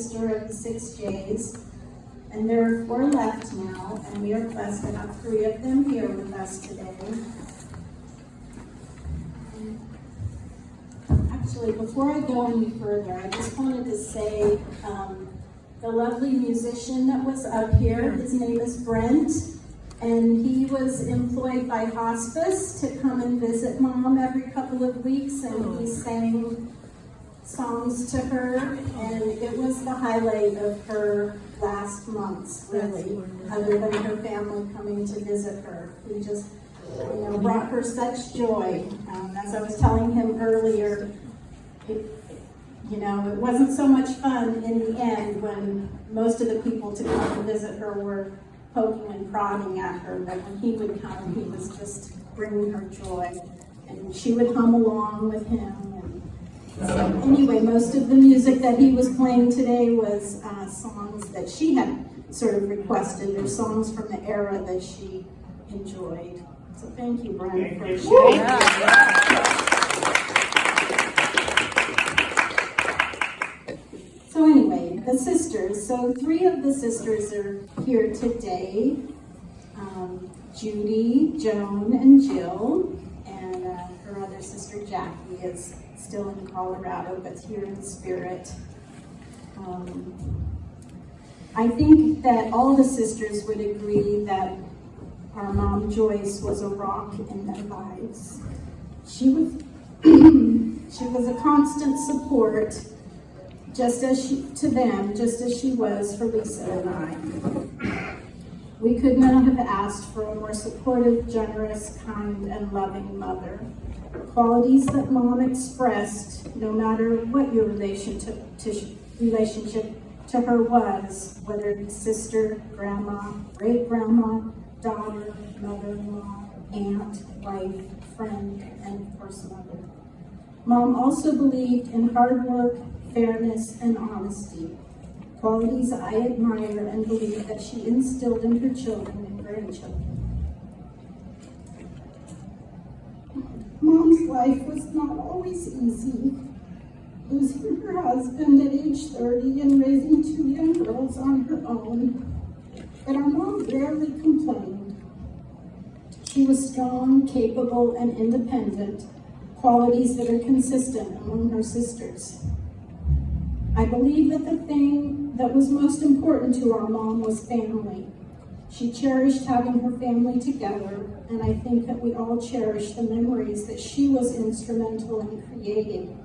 sister of the 6 J's, and there are 4 left now, and we are blessed to have 3 of them here with us today. Actually, before I go any further, I just wanted to say the lovely musician that was up here, his name is Brent, and he was employed by hospice to come and visit Mom every couple of weeks, and he sang songs to her, and it was the highlight of her last months, really, other than her family coming to visit her. He just, brought her such joy. As I was telling him earlier, it wasn't so much fun in the end when most of the people to come to visit her were poking and prodding at her, but when he would come, he was just bringing her joy, and she would hum along with him. And so anyway, most of the music that he was playing today was songs that she had sort of requested, or songs from the era that she enjoyed. So thank you, Brian, for sharing that. So anyway, the sisters. So 3 of the sisters are here today. Judy, Joan, and Jill. And her other sister, Jackie, is still in Colorado, but here in spirit. I think that all the sisters would agree that our mom, Joyce, was a rock in their lives. She was, she was a constant support, just as she was for Lisa and I. We could not have asked for a more supportive, generous, kind, and loving mother. Qualities that Mom expressed, no matter what your relationship to her was, whether it be sister, grandma, great-grandma, daughter, mother-in-law, aunt, wife, friend, and of course mother. Mom also believed in hard work, fairness, and honesty, qualities I admire and believe that she instilled in her children and grandchildren. Mom's life was not always easy. Losing her husband at age 30 and raising 2 young girls on her own, but our mom rarely complained. She was strong, capable, and independent, qualities that are consistent among her sisters. I believe that the thing that was most important to our mom was family. She cherished having her family together, and I think that we all cherish the memories that she was instrumental in creating.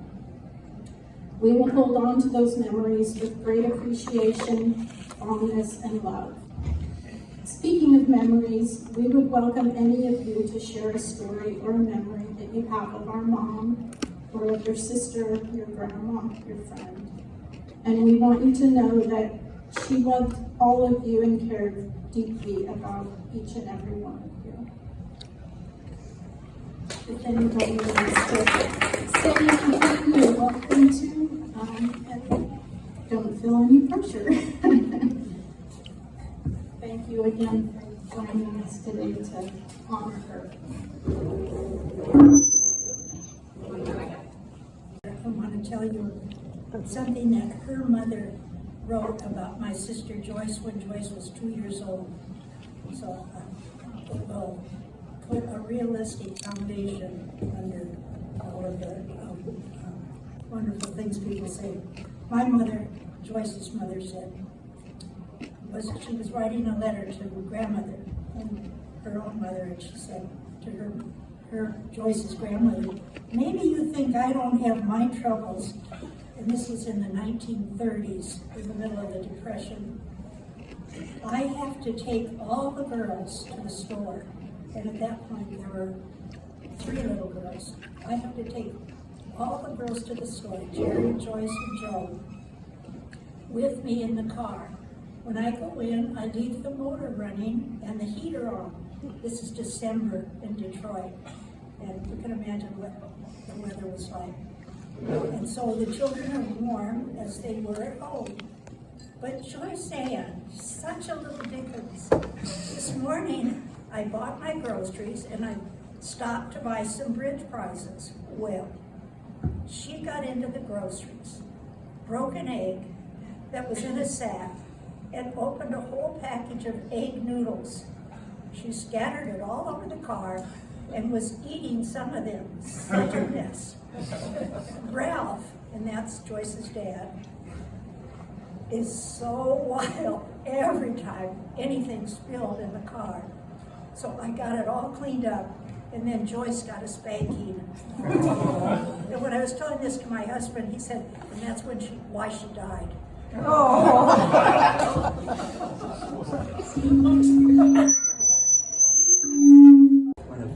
We will hold on to those memories with great appreciation, fondness, and love. Speaking of memories, we would welcome any of you to share a story or a memory that you have of our mom, or of your sister, your grandma, your friend. And we want you to know that she loved all of you and cared deeply about each and every one of you. If anybody wants to say anything, you're welcome to, and don't feel any pressure. Thank you again for joining us today to honor her. I want to tell you something that her mother wrote about my sister Joyce when Joyce was 2 years old. So it will put a realistic foundation under all of the wonderful things people say. My mother, Joyce's mother, said, she was writing a letter to her grandmother, and her own mother, and she said to her Joyce's grandmother, "Maybe you think I don't have my troubles." And this was in the 1930s, in the middle of the Depression. "I have to take all the girls to the store." And at that point, there were 3 little girls. "I have to take all the girls to the store, Jerry, Joyce, and Joe, with me in the car. When I go in, I leave the motor running and the heater on." This is December in Detroit, and you can imagine what the weather was like. And so the children are warm as they were at home. But Joyce Ann, such a little difference. This morning, I bought my groceries and I stopped to buy some bridge prizes. Well, she got into the groceries, broke an egg, that was in a sack and opened a whole package of egg noodles. She scattered it all over the car and was eating some of them. Such a mess. Ralph, and that's Joyce's dad, is so wild every time anything spilled in the car. So I got it all cleaned up, and then Joyce got a spanking. And when I was telling this to my husband, he said, and that's why she died. One of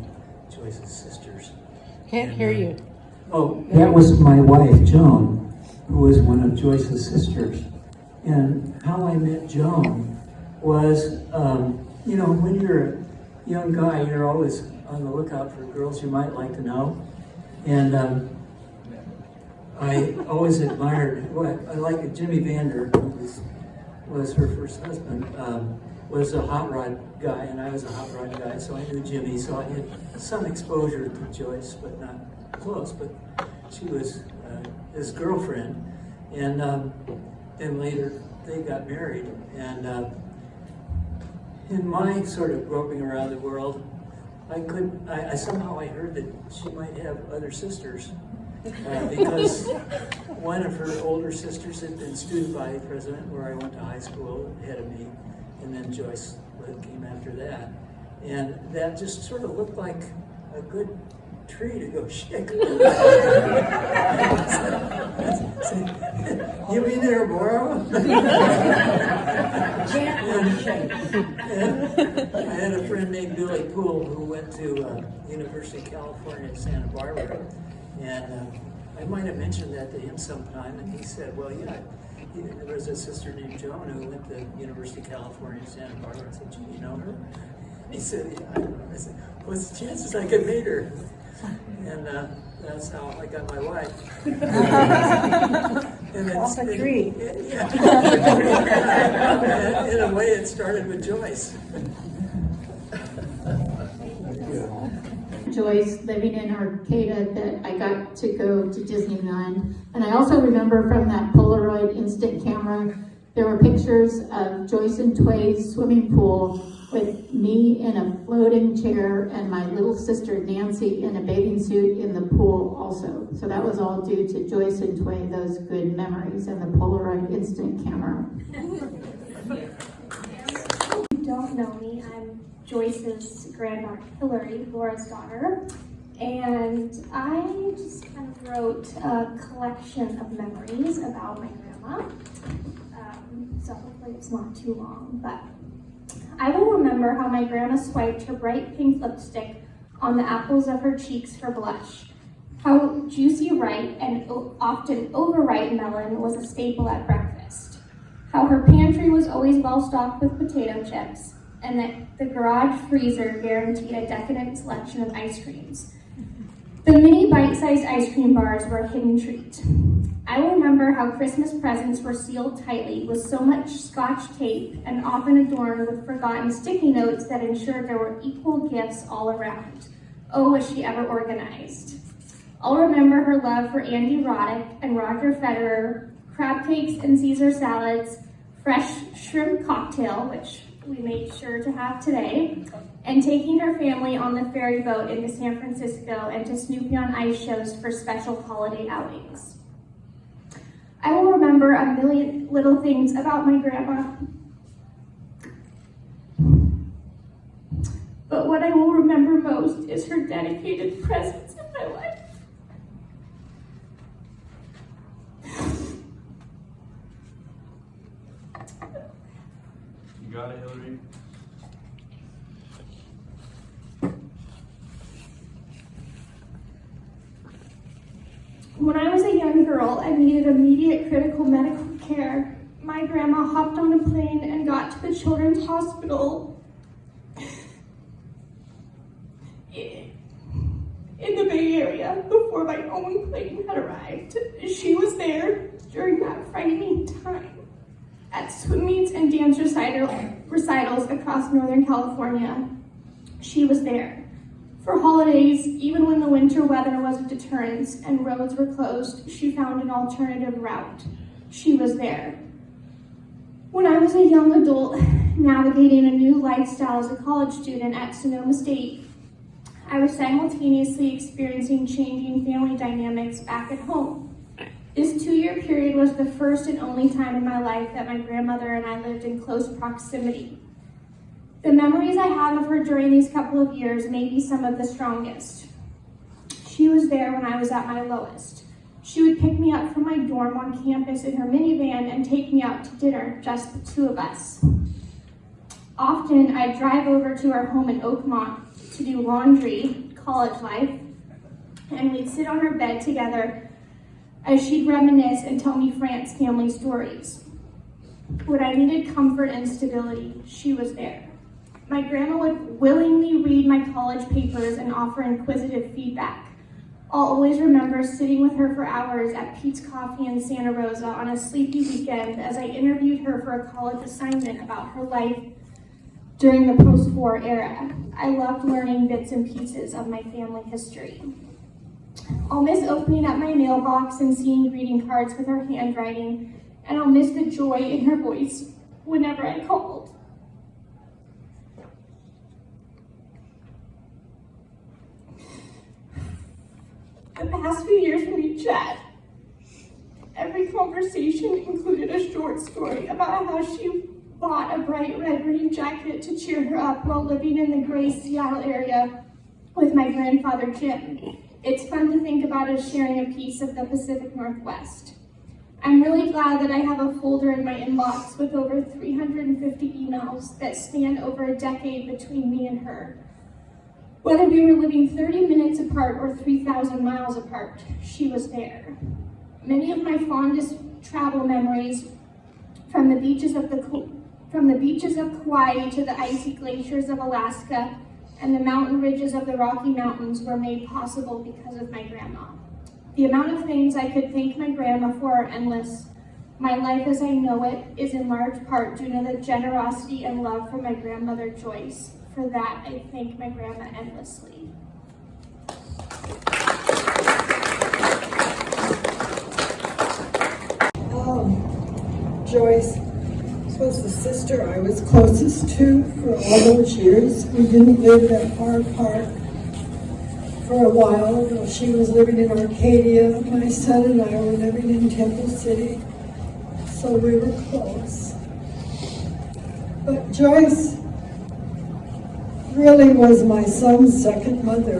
Joyce's sisters. Can't hear you. Oh, that was my wife, Joan, who was one of Joyce's sisters. And how I met Joan was, when you're a young guy, you're always on the lookout for girls you might like to know. And I always admired, I like Jimmy Vander, who was her first husband, was a hot rod guy, and I was a hot rod guy, so I knew Jimmy, so I had some exposure to Joyce, but not close, but she was his girlfriend, and then later they got married, and in my sort of groping around the world, I somehow heard that she might have other sisters, because one of her older sisters had been student body president where I went to high school ahead of me, and then Joyce came after that. And that just sort of looked like a good tree to go shake. You mean there, Bora? I had a friend named Billy Poole who went to University of California in Santa Barbara, and I might have mentioned that to him sometime, and he said, well, yeah, there was a sister named Joan who went to University of California in Santa Barbara. I said, gee, you know her? He said, yeah. I said, what's the chances I could meet her? And that's how I got my wife. Off a tree. Yeah. In a way, it started with Joyce. Joyce living in Arcata that I got to go to Disneyland. And I also remember from that Polaroid instant camera, there were pictures of Joyce and Tway's swimming pool with me in a floating chair and my little sister Nancy in a bathing suit in the pool also. So that was all due to Joyce and Tway, those good memories, and the Polaroid instant camera. If you don't know me, I'm Joyce's granddaughter, Hillary, Laura's daughter, and I just kind of wrote a collection of memories about my grandma, so hopefully it's not too long, but I will remember how my grandma swiped her bright pink lipstick on the apples of her cheeks for blush, how juicy ripe and often overripe melon was a staple at breakfast, how her pantry was always well stocked with potato chips, and that the garage freezer guaranteed a decadent selection of ice creams. The mini bite-sized ice cream bars were a hidden treat. I will remember how Christmas presents were sealed tightly with so much Scotch tape and often adorned with forgotten sticky notes that ensured there were equal gifts all around. Oh, was she ever organized. I'll remember her love for Andy Roddick and Roger Federer, crab cakes and Caesar salads, fresh shrimp cocktail, which we made sure to have today, and taking her family on the ferry boat into San Francisco and to Snoopy on Ice shows for special holiday outings. I will remember a million little things about my grandma, but what I will remember most is her dedicated presence in my life. You got it, Hillary? When I was a young girl and needed immediate critical medical care, my grandma hopped on a plane and got to the Children's Hospital in the Bay Area before my own plane had arrived. She was there during that frightening time at swim meets and dance recitals across Northern California. She was there. For holidays, even when the winter weather was a deterrent and roads were closed, she found an alternative route. She was there. When I was a young adult navigating a new lifestyle as a college student at Sonoma State, I was simultaneously experiencing changing family dynamics back at home. This 2-year period was the first and only time in my life that my grandmother and I lived in close proximity. The memories I have of her during these couple of years may be some of the strongest. She was there when I was at my lowest. She would pick me up from my dorm on campus in her minivan and take me out to dinner, just the two of us. Often, I'd drive over to our home in Oakmont to do laundry, college life, and we'd sit on her bed together as she'd reminisce and tell me Frantz family stories. When I needed comfort and stability, she was there. My grandma would willingly read my college papers and offer inquisitive feedback. I'll always remember sitting with her for hours at Pete's Coffee in Santa Rosa on a sleepy weekend as I interviewed her for a college assignment about her life during the post-war era. I loved learning bits and pieces of my family history. I'll miss opening up my mailbox and seeing greeting cards with her handwriting, and I'll miss the joy in her voice whenever I called. The past few years when we chat, every conversation included a short story about how she bought a bright red rain jacket to cheer her up while living in the gray Seattle area with my grandfather Jim. It's fun to think about us sharing a piece of the Pacific Northwest. I'm really glad that I have a folder in my inbox with over 350 emails that span over a decade between me and her. Whether we were living 30 minutes apart or 3,000 miles apart, she was there. Many of my fondest travel memories, from the beaches of Kauai to the icy glaciers of Alaska and the mountain ridges of the Rocky Mountains, were made possible because of my grandma. The amount of things I could thank my grandma for are endless. My life as I know it is in large part due to the generosity and love from my grandmother Joyce. For that, I thank my grandma endlessly. Joyce was the sister I was closest to for all those years. We didn't live that far apart. For a while, she was living in Arcadia. My son and I were living in Temple City, so we were close. But Joyce really was my son's second mother.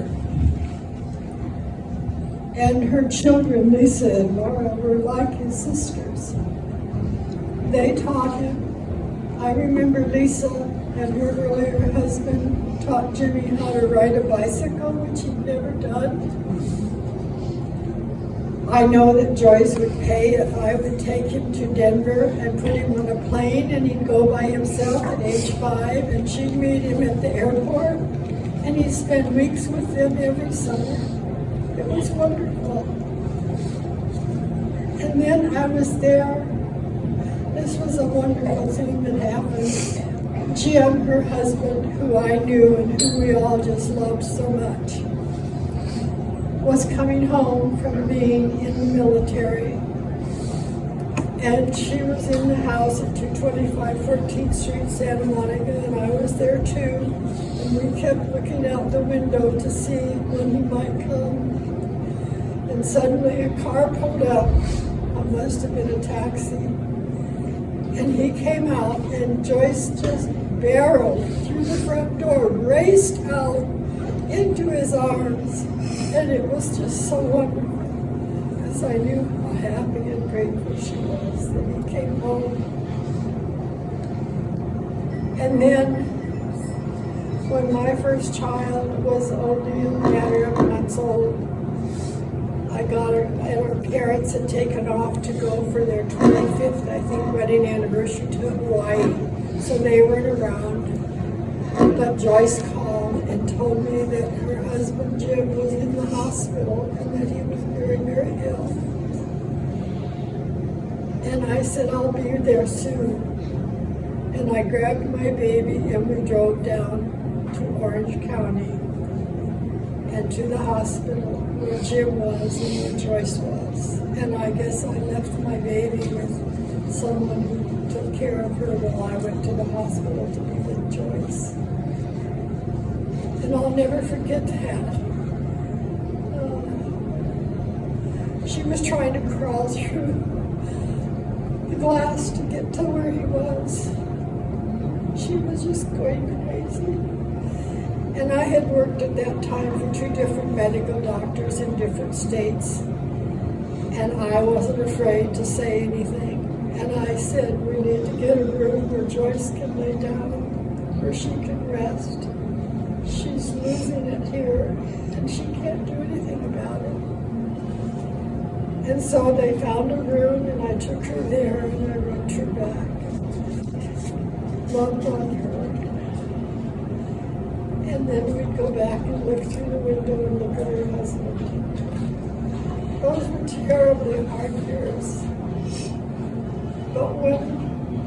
And her children, Lisa and Laura, were like his sisters. They taught him. I remember Lisa and her earlier husband taught Jimmy how to ride a bicycle, which he'd never done. I know that Joyce would pay if I would take him to Denver and put him on a plane, and he'd go by himself at age 5, and she'd meet him at the airport, and he'd spend weeks with them every summer. It was wonderful. And then I was there. This was a wonderful thing that happened. Jim, her husband, who I knew and who we all just loved so much, was coming home from being in the military. And she was in the house at 225 14th Street, Santa Monica, and I was there too. And we kept looking out the window to see when he might come. And suddenly a car pulled up. It must have been a taxi. And he came out, and Joyce just barreled through the front door, raced out into his arms. And it was just so wonderful, because I knew how happy and grateful she was that he came home. And then, when my first child was only a matter of months old, I got her, and her parents had taken off to go for their 25th, I think, wedding anniversary to Hawaii, so they weren't around. But Joyce called and told me that her husband Jim was in the hospital and that he was very, very ill. And I said, I'll be there soon. And I grabbed my baby and we drove down to Orange County and to the hospital where Jim was and where Joyce was. And I guess I left my baby with someone who took care of her while I went to the hospital to be with Joyce. And I'll never forget that. She was trying to crawl through the glass to get to where he was. She was just going crazy. And I had worked at that time for 2 different medical doctors in different states. And I wasn't afraid to say anything. And I said, we need to get a room where Joyce can lay down, where she can rest. She's losing it here, and she can't do anything about it. And so they found a room, and I took her there, and I rubbed her back. Loved on her. And then we'd go back and look through the window and look at her husband. Those were terribly hard years. But when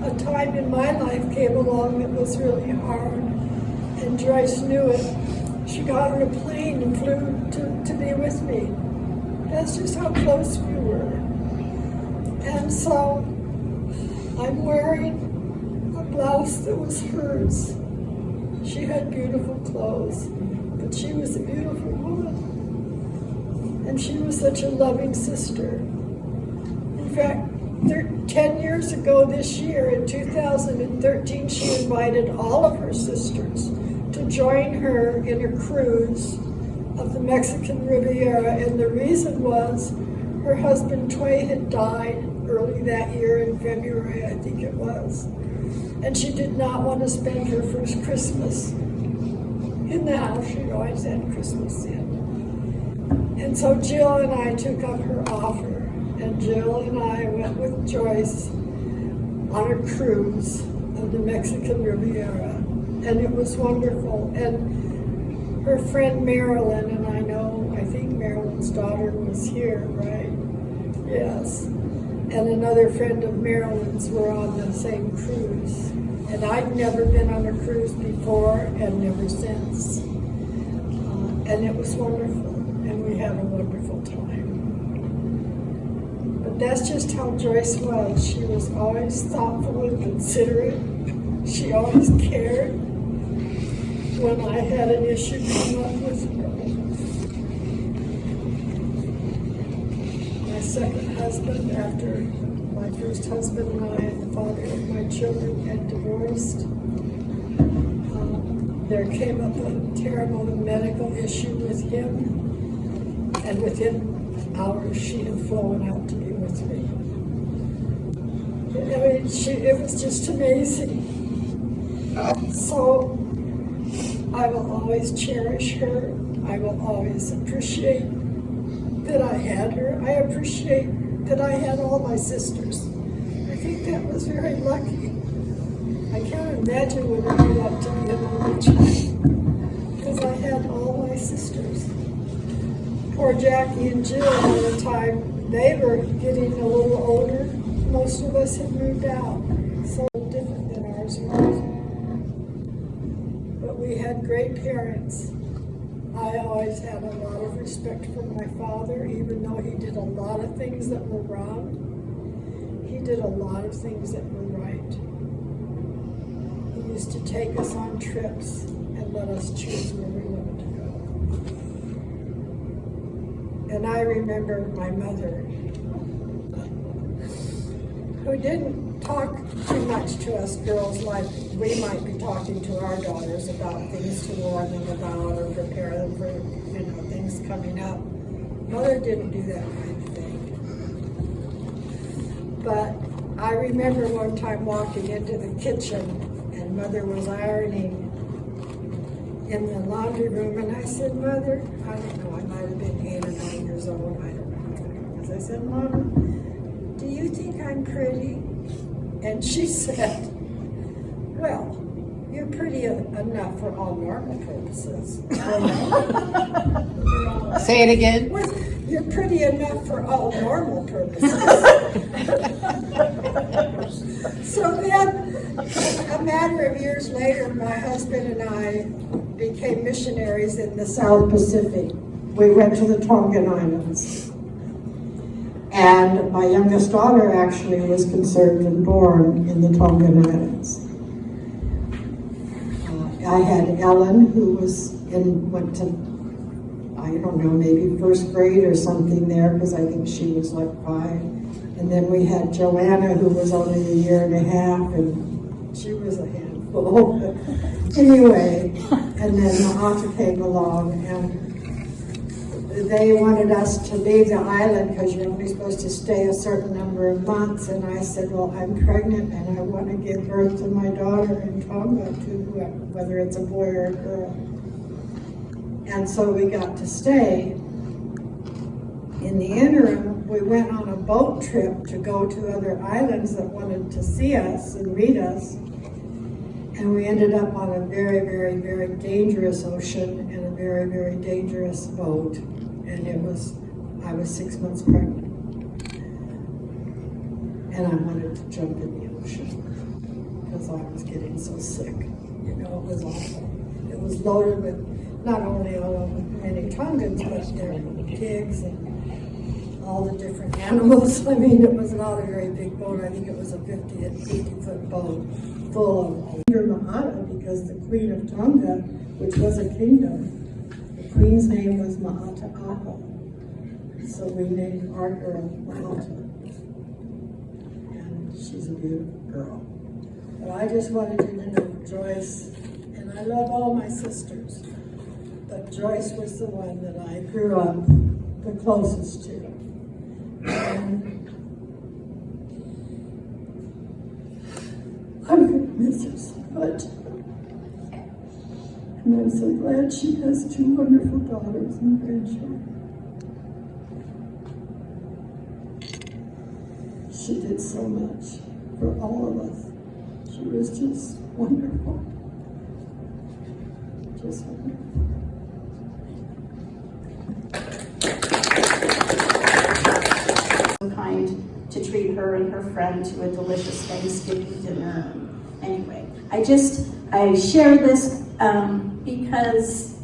a time in my life came along that was really hard, and Joyce knew it, she got on a plane and flew to be with me. That's just how close we were. And so I'm wearing a blouse that was hers. She had beautiful clothes, but she was a beautiful woman. And she was such a loving sister. In fact, 10 years ago this year, in 2013, she invited all of her sisters to join her in a cruise of the Mexican Riviera, and the reason was her husband Tway had died early that year in February, I think it was, and she did not want to spend her first Christmas in the house she'd always had Christmas in. And so Jill and I took up her offer, and Jill and I went with Joyce on a cruise of the Mexican Riviera, and it was wonderful. And her friend Marilyn, and I think Marilyn's daughter was here, right? Yes. And another friend of Marilyn's were on the same cruise. And I'd never been on a cruise before and never since. And it was wonderful, and we had a wonderful time. But that's just how Joyce was. She was always thoughtful and considerate. She always cared when I had an issue come up with her. My second husband, after my first husband and I and the father of my children had divorced, there came up a terrible medical issue with him, and within hours she had flown out to be with me. I mean, it was just amazing. So I will always cherish her. I will always appreciate that I had her. I appreciate that I had all my sisters. I think that was very lucky. I can't imagine what it would be like to be an only child, because I had all my sisters. Poor Jackie and Jill, by the time they were getting a little older, most of us had moved out. So different than ours was. But we had great parents. I always had a lot of respect for my father, even though he did a lot of things that were wrong. He did a lot of things that were right. He used to take us on trips and let us choose where we wanted to go. And I remember my mother, who didn't talk too much to us girls like we might be talking to our daughters about things to warn them about or prepare them for, things coming up. Mother didn't do that kind of thing. But I remember one time walking into the kitchen and Mother was ironing in the laundry room, and I said, Mother, I don't know, I might have been 8 or 9 years old, I don't know, because I said, Mama, do you think I'm pretty? And she said, well, you're pretty enough for all normal purposes. Say it again. You're pretty enough for all normal purposes. So then, a matter of years later, my husband and I became missionaries in the South Pacific. We went to the Tongan Islands. And my youngest daughter actually was conceived and born in the Tongan Islands. I had Ellen, who went to, I don't know, maybe first grade or something there, because I think she was like 5. And then we had Joanna, who was only a year and a half, and she was a handful. Anyway, and then Mahata came along, and they wanted us to leave the island because you're only supposed to stay a certain number of months. And I said, well, I'm pregnant and I want to give birth to my daughter in Tonga, to whether it's a boy or a girl. And so we got to stay. In the interim, we went on a boat trip to go to other islands that wanted to see us and meet us. And we ended up on a very, very, very dangerous ocean in a very, very dangerous boat. And I was 6 months pregnant. And I wanted to jump in the ocean because I was getting so sick. You know, it was awful. It was loaded with not only all of many Tongans, but there were pigs and all the different animals. I mean, it was not a very big boat. I think it was a 50-foot boat full of Mahata, because the Queen of Tonga, which was a kingdom, the Queen's name was Mahata Aho. So we named our girl Mahata. And she's a beautiful girl. But I just wanted you to know Joyce, and I love all my sisters, but Joyce was the one that I grew up the closest to. And I'm going to miss her so much. And I'm so glad she has 2 wonderful daughters and grandchildren. She did so much for all of us. She was just wonderful. Just wonderful. Kind to treat her and her friend to a delicious Thanksgiving dinner. Anyway, I share this because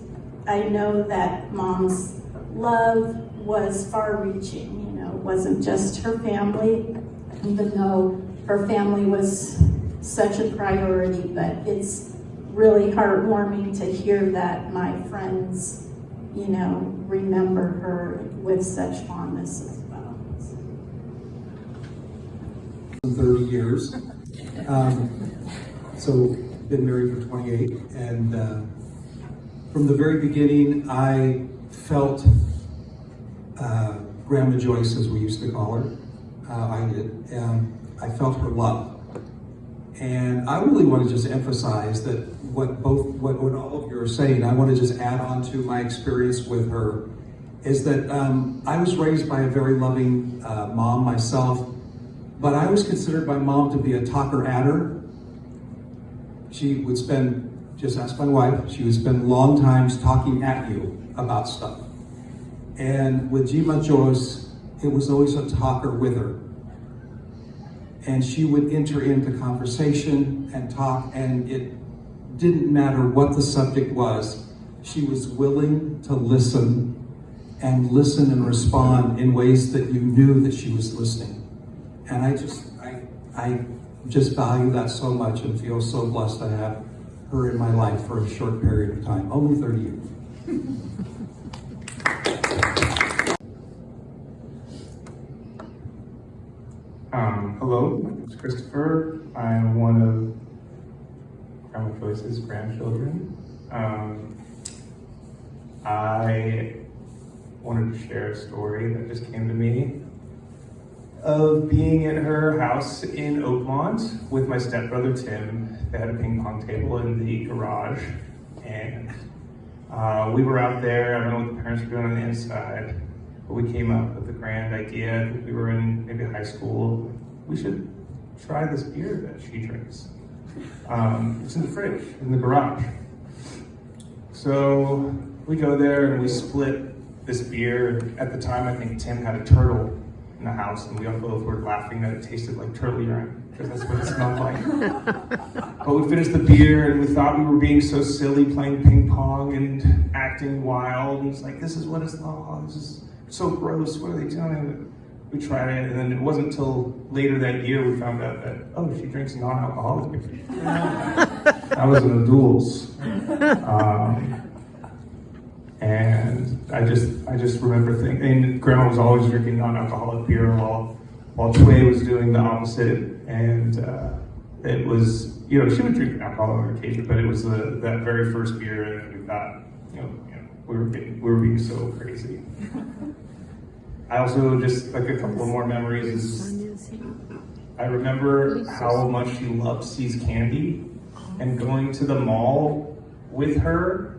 I know that Mom's love was far-reaching. You know, it wasn't just her family, even though her family was such a priority, but it's really heartwarming to hear that my friends, you know, remember her with such fondness as well. 30 years. So been married for 28, and from the very beginning I felt Grandma Joyce, as we used to call her, I did. I felt her love. And I really want to just emphasize that what all of you are saying, I want to just add on to my experience with her, is that I was raised by a very loving mom myself, but I was considered by Mom to be a talker-adder. She would spend, just ask my wife, she would spend long times talking at you about stuff. And with Jima Joyce, it was always a talker with her. And she would enter into conversation and talk, and it didn't matter what the subject was. She was willing to listen and respond in ways that you knew that she was listening. And I just value that so much and feel so blessed to have her in my life for a short period of time, only 30 years. Hello, my name is Christopher. I'm one of Grandma Joyce's grandchildren. I wanted to share a story that just came to me of being in her house in Oakmont with my stepbrother Tim. They had a ping pong table in the garage, and we were out there. I don't know what the parents were doing on the inside, but we came up with the grand idea. I think we were in maybe high school. We should try this beer that she drinks. It's in the fridge, in the garage. So we go there and we split this beer. At the time, I think Tim had a turtle in the house, and we all both were laughing that it tasted like turtle urine, because that's what it smelled like. But we finished the beer, and we thought we were being so silly, playing ping pong and acting wild. And it's like, this is what it's like. Oh, this is so gross. What are they doing? we tried it, and then it wasn't until later that year we found out that, oh, she drinks non-alcoholic beer. I was in the duels. And I just remember thinking, and Grandma was always drinking non-alcoholic beer while Tway was doing the opposite. And it was, she would drink alcohol on occasion, but it was that very first beer, and we thought, we were being so crazy. I also just, like, a couple of more memories is, I remember how much she loved See's candy, and going to the mall with her.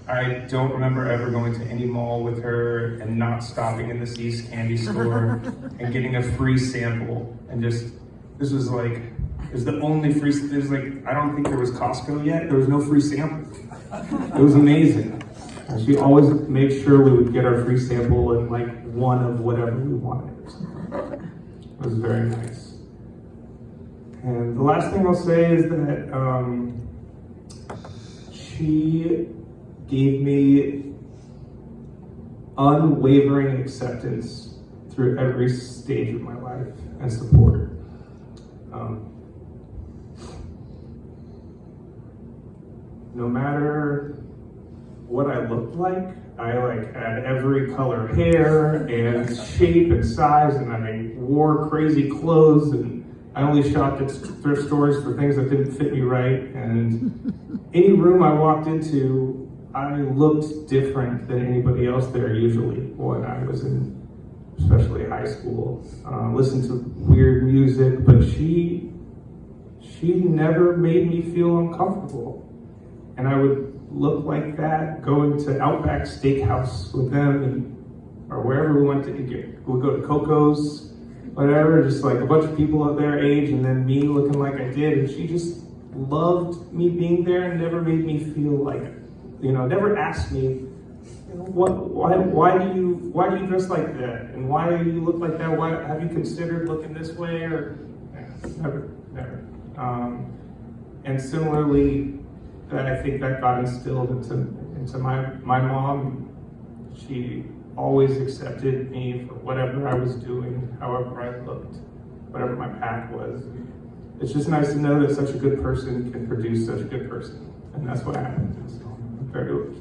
I don't remember ever going to any mall with her and not stopping in the See's candy store and getting a free sample. And just, this was like, it was the only free, there's like, I don't think there was Costco yet. There was no free sample. It was amazing. And she always made sure we would get our free sample and like one of whatever we wanted. It was very nice. And the last thing I'll say is that she gave me unwavering acceptance through every stage of my life and support. No matter what I looked like, I had every color hair and shape and size, and I wore crazy clothes, and I only shopped at thrift stores for things that didn't fit me right. And any room I walked into, I looked different than anybody else there usually when I was in, especially high school. Listened to weird music, but she never made me feel uncomfortable. And I would look like that going to Outback Steakhouse with them, or wherever we went to eat. We'd go to Coco's, whatever, just like a bunch of people of their age, and then me looking like I did. And she just loved me being there and never made me feel like, never asked me, why do you dress like that? And why do you look like that? Why have you considered looking this way? Or never. And similarly, I think that got instilled into my mom. She always accepted me for whatever I was doing, however I looked, whatever my path was. It's just nice to know that such a good person can produce such a good person, and that's what happened. So I'm very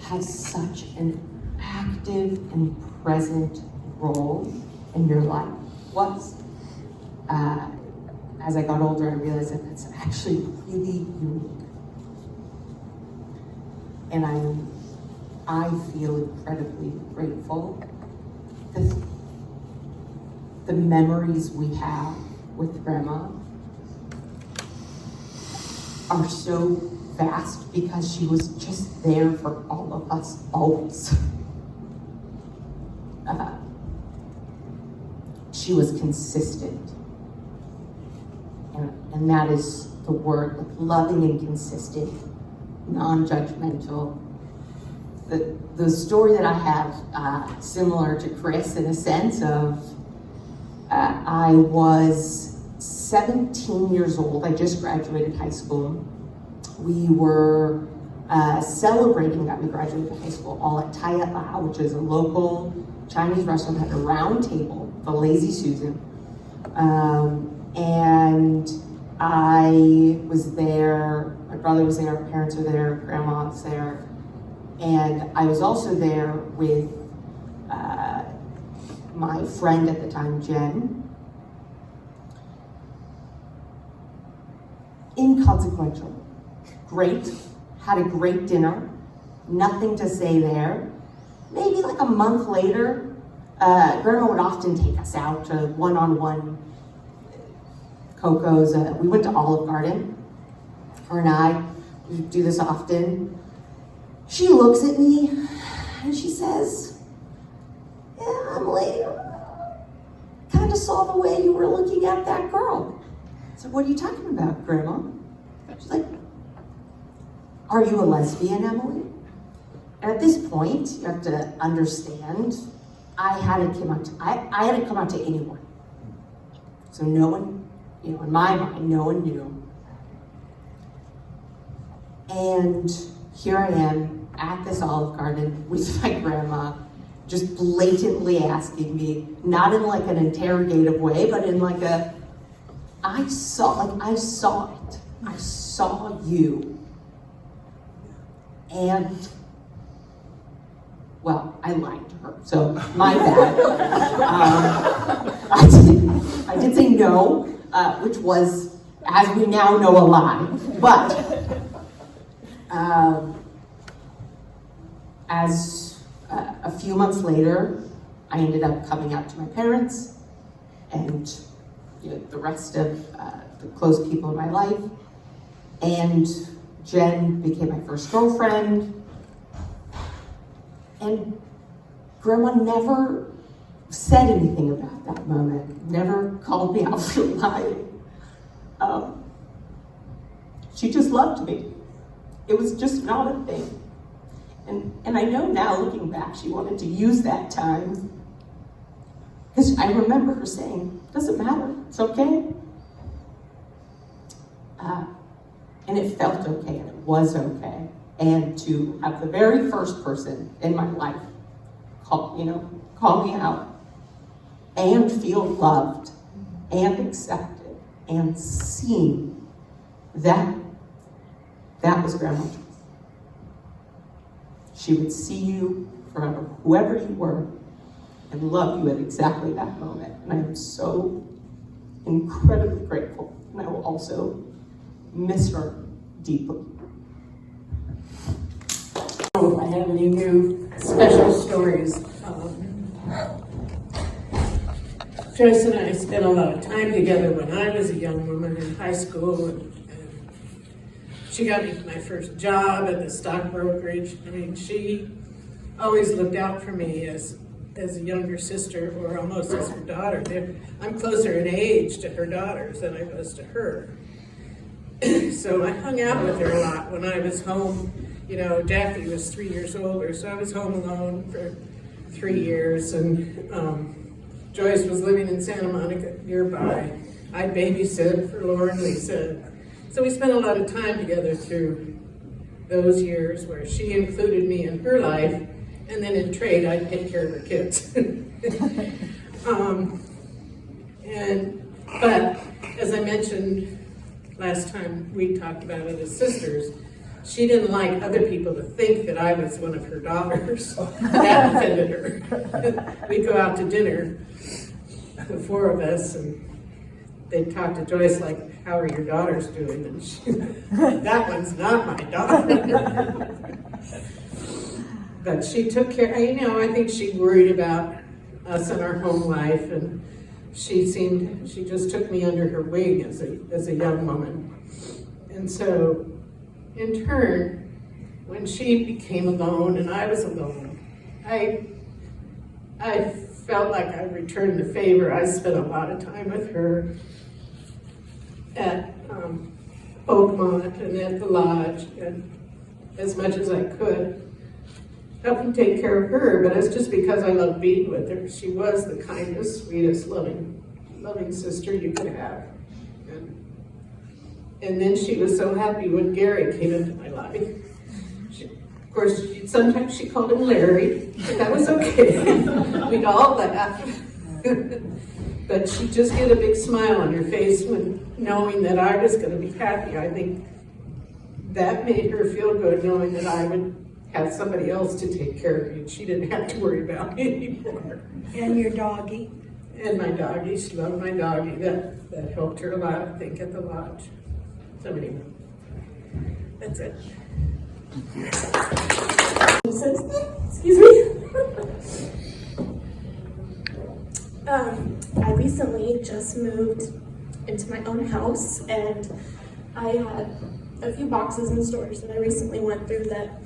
has such an active and present role in your life. As I got older, I realized that that's actually really unique. And I feel incredibly grateful. The memories we have with Grandma are so vast because she was just there for all of us, always. She was consistent. And that is the word, like loving and consistent, non-judgmental. The story that I have, similar to Chris in a sense of, I was 17 years old. I just graduated high school. We were celebrating that we graduated high school all at Tayat Lao, which is a local Chinese restaurant that had a round table, the Lazy Susan. And I was there, my brother was there, my parents were there, Grandma was there, and I was also there with my friend at the time, Jen. Inconsequential. Great, had a great dinner, nothing to say there. Maybe like a month later, Grandma would often take us out to one-on-one Coco's. We went to Olive Garden, her and I, we do this often. She looks at me and she says, "Yeah, Emily, kind of saw the way you were looking at that girl." I said, "What are you talking about, Grandma?" She's like, "Are you a lesbian, Emily?" And at this point, you have to understand, I hadn't come out to anyone. So no one, in my mind, no one knew. And here I am, at this Olive Garden with my grandma, just blatantly asking me, not in like an interrogative way, but in like a, I saw it. I saw you. And, well, I lied to her, so my bad. I did say no, which was, as we now know, a lie. But as a few months later, I ended up coming out to my parents and the rest of the close people in my life. And Jen became my first girlfriend. And Grandma never said anything about that moment, never called me out for lying. She just loved me. It was just not a thing. And I know now, looking back, she wanted to use that time. Because I remember her saying, doesn't matter, it's okay. And it felt okay, and it was okay. And to have the very first person in my life call me out and feel loved and accepted and seen, that was Grandma Joyce. She would see you forever, whoever you were, and love you at exactly that moment. And I am so incredibly grateful. And I will also miss her deeply. I don't know if I have any new special stories. Joyce and I spent a lot of time together when I was a young woman in high school, and she got me my first job at the stock brokerage. I mean, she always looked out for me as a younger sister, or almost as her daughter. I'm closer in age to her daughters than I was to her. So I hung out with her a lot when I was home. Daphne was 3 years older, so I was home alone for 3 years, and Joyce was living in Santa Monica nearby. I babysit for Laura and Lisa. So we spent a lot of time together through those years where she included me in her life, and then in trade, I'd take care of her kids. But as I mentioned last time we talked about it as sisters, she didn't like other people to think that I was one of her daughters. That offended her. We'd go out to dinner, the four of us, and they'd talk to Joyce like, how are your daughters doing? And she, that one's not my daughter. But she took care, I think she worried about us and our home life, and she just took me under her wing as a young woman. And so, in turn, when she became alone and I was alone, I felt like I returned the favor. I spent a lot of time with her at Oakmont and at the lodge, and as much as I could, helping take care of her, but it's just because I loved being with her. She was the kindest, sweetest, loving sister you could have. And then she was so happy when Gary came into my life. Of course, sometimes she called him Larry, but that was okay. We'd all laugh. But she just get a big smile on her face when knowing that I was going to be happy. I think that made her feel good, knowing that I would have somebody else to take care of me, and she didn't have to worry about me anymore. And your doggie. And my doggie, she loved my doggie. That helped her a lot, I think, at the lodge. So anyway, that's it. Excuse me. I recently just moved into my own house, and I had a few boxes in storage that I recently went through that,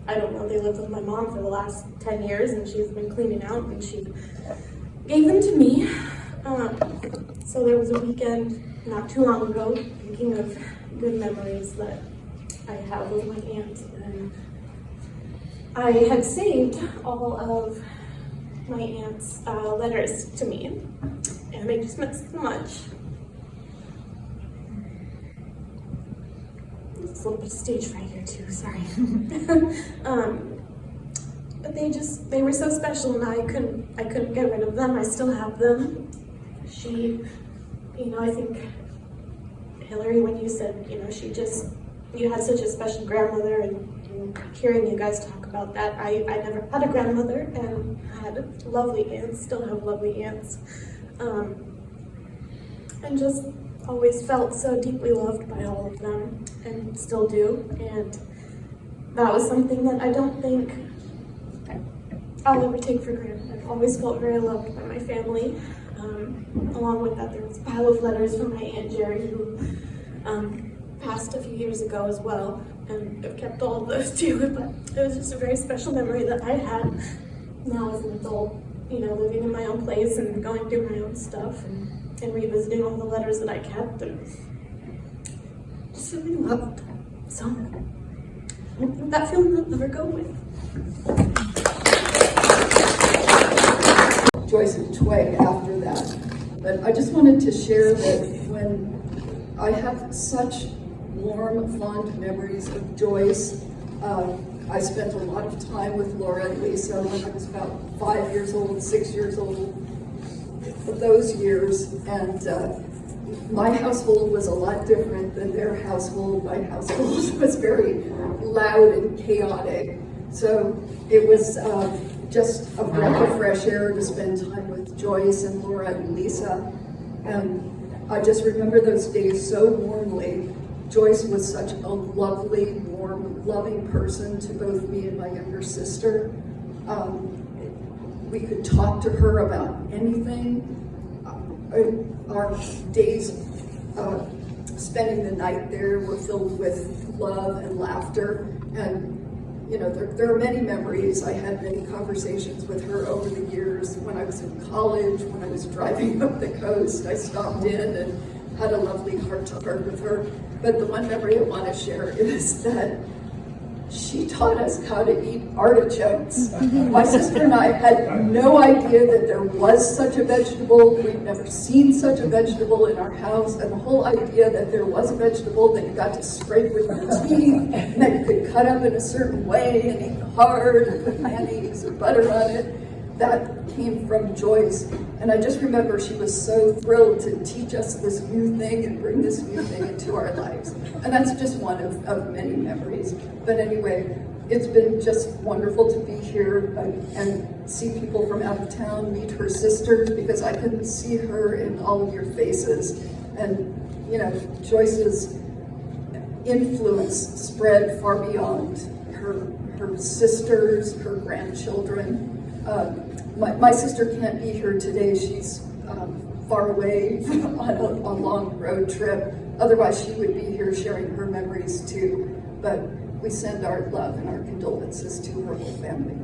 I don't know, they lived with my mom for the last 10 years, and she's been cleaning out, and she gave them to me. So there was a weekend not too long ago, thinking of good memories that I have with my aunt, and I had saved all of my aunt's letters to me, and they just meant so much. It's a little bit of stage fright here too, sorry. But they were so special, and I couldn't get rid of them. I still have them. She, I think, Hillary, when you said, you had such a special grandmother, and hearing you guys talk about that, I never had a grandmother, and had lovely aunts, still have lovely aunts, and just always felt so deeply loved by all of them, and still do, and that was something that I don't think I'll ever take for granted. I've always felt very loved by my family. Along with that, there was a pile of letters from my Aunt Jerry, who passed a few years ago as well, and I've kept all of those too, but it was just a very special memory that I had now as an adult, living in my own place and going through my own stuff, and revisiting all the letters that I kept, and just feeling loved. So, I don't think that feeling will ever go away. Joyce and Twig after that. But I just wanted to share that when I have such warm, fond memories of Joyce. I spent a lot of time with Laura and Lisa when I was about 5 years old, 6 years old, those years. And my household was a lot different than their household. My household was very loud and chaotic. So it was just a breath of fresh air to spend time with Joyce and Laura and Lisa. And I just remember those days so warmly. Joyce was such a lovely, warm, loving person to both me and my younger sister. We could talk to her about anything. Our days spending the night there were filled with love and laughter. And there are many memories. I had many conversations with her over the years. When I was in college, when I was driving up the coast, I stopped in and had a lovely heart-to-heart with her. But the one memory I want to share is that she taught us how to eat artichokes. My sister and I had no idea that there was such a vegetable. We'd never seen such a vegetable in our house, and the whole idea that there was a vegetable that you got to scrape with your teeth, and that you could cut up in a certain way and eat hard and put mayonnaise or butter on it, that came from Joyce. And I just remember she was so thrilled to teach us this new thing and bring this new thing into our lives. And that's just one of many memories. But anyway, it's been just wonderful to be here and see people from out of town, meet her sisters, because I couldn't see her in all of your faces. And, Joyce's influence spread far beyond her sisters, her grandchildren. My sister can't be here today. She's far away on a long road trip. Otherwise, she would be here sharing her memories too. But we send our love and our condolences to her whole family.